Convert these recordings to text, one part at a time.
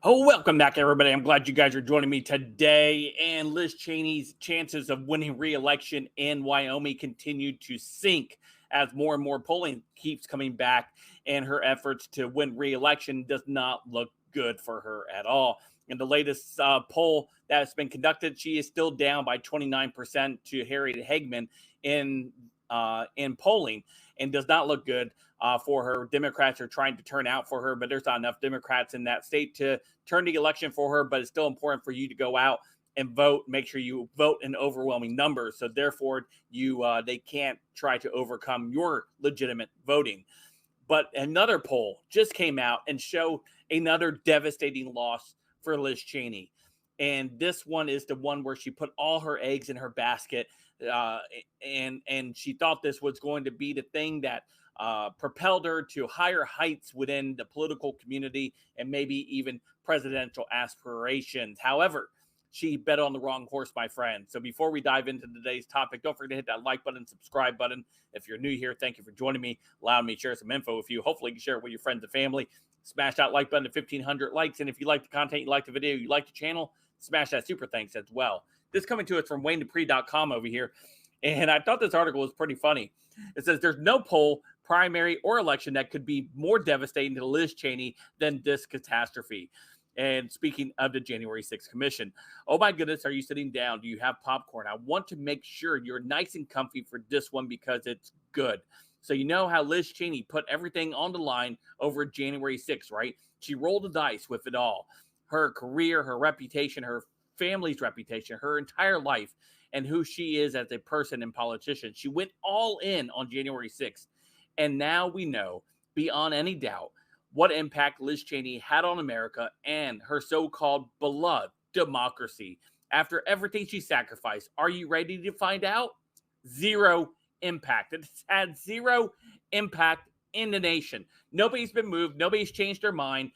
Oh, welcome back, everybody. I'm glad you guys are joining me today. And Liz Cheney's chances of winning re-election in Wyoming continue to sink as more and more polling keeps coming back, and her efforts to win re-election does not look good for her at all. In the latest poll that has been conducted, she is still down by 29% to Harriet Hagman in polling, and does not look good for her. Democrats are trying to turn out for her, but there's not enough Democrats in that state to turn the election for her. But it's still important for you to go out and vote. Make sure you vote in overwhelming numbers. So therefore, they can't try to overcome your legitimate voting. But another poll just came out and showed another devastating loss for Liz Cheney. And this one is the one where she put all her eggs in her basket, and she thought this was going to be the thing that propelled her to higher heights within the political community and maybe even presidential aspirations. However, she bet on the wrong horse, my friend. So before we dive into today's topic, don't forget to hit that like button, subscribe button. If you're new here, thank you for joining me, allowing me to share some info with you. Hopefully you can share it with your friends and family. Smash that like button to 1,500 likes. And if you like the content, you like the video, you like the channel, smash that super thanks as well. This coming to us from WayneDupree.com over here. And I thought this article was pretty funny. It says there's no poll, primary, or election that could be more devastating to Liz Cheney than this catastrophe. And speaking of the January 6th commission, oh my goodness, are you sitting down? Do you have popcorn? I want to make sure you're nice and comfy for this one because it's good. So you know how Liz Cheney put everything on the line over January 6th, right? She rolled the dice with it all. Her career, her reputation, her family's reputation, her entire life, and who she is as a person and politician. She went all in on January 6th. And now we know, beyond any doubt, what impact Liz Cheney had on America and her so-called beloved democracy. After everything she sacrificed, are you ready to find out? Zero impact. It's had zero impact in the nation. Nobody's been moved. Nobody's changed their mind.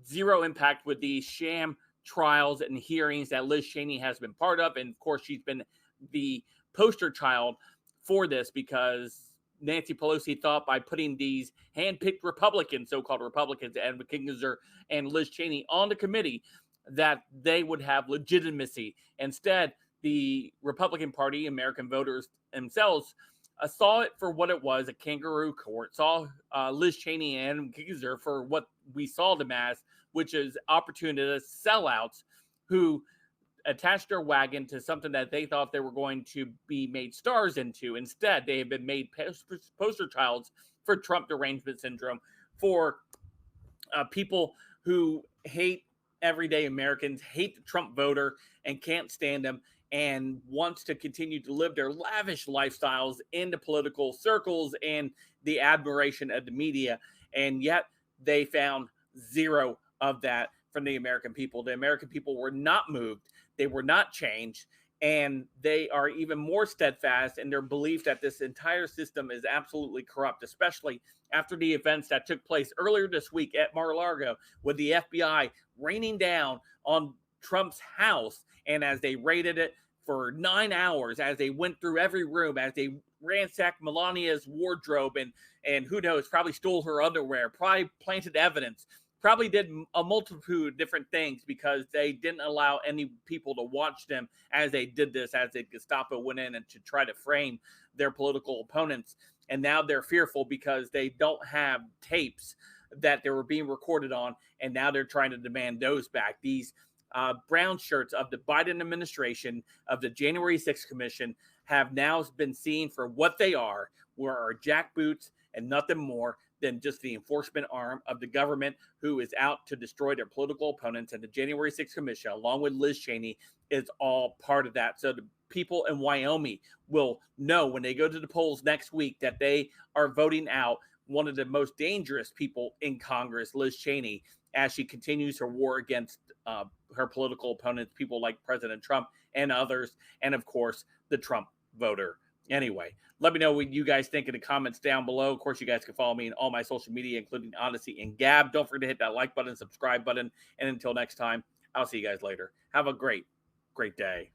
Zero impact with these sham trials and hearings that Liz Cheney has been part of. And of course, she's been the poster child for this because Nancy Pelosi thought by putting these handpicked Republicans, so-called Republicans, Ed Kingiser and Liz Cheney on the committee, that they would have legitimacy. Instead, the Republican Party, American voters themselves, saw it for what it was, a kangaroo court, saw Liz Cheney and Kingiser for what we saw them as, which is opportunists, sellouts, who attached their wagon to something that they thought they were going to be made stars into. Instead, they have been made poster childs for Trump derangement syndrome, for people who hate everyday Americans, hate the Trump voter, and can't stand him, and wants to continue to live their lavish lifestyles in the political circles and the admiration of the media. And yet they found zero of that from the American people. The American people were not moved. They were not changed. And they are even more steadfast in their belief that this entire system is absolutely corrupt, especially after the events that took place earlier this week at Mar-a-Lago with the FBI raining down on Trump's house. And as they raided it for 9 hours, as they went through every room, as they ransacked Melania's wardrobe and who knows, probably stole her underwear, probably planted evidence, probably did a multitude of different things because they didn't allow any people to watch them as they did this, as the Gestapo went in and to try to frame their political opponents. And now they're fearful because they don't have tapes that they were being recorded on, and now they're trying to demand those back. These brown shirts of the Biden administration, of the January 6th Commission, have now been seen for what they are jackboots and nothing more than just the enforcement arm of the government who is out to destroy their political opponents. And the January 6th Commission, along with Liz Cheney, is all part of that. So the people in Wyoming will know when they go to the polls next week that they are voting out one of the most dangerous people in Congress, Liz Cheney, as she continues her war against her political opponents, people like President Trump and others, and of course, the Trump voter. Anyway, let me know what you guys think in the comments down below. Of course, you guys can follow me on all my social media, including Odysee and Gab. Don't forget to hit that like button, subscribe button. And until next time, I'll see you guys later. Have a great day.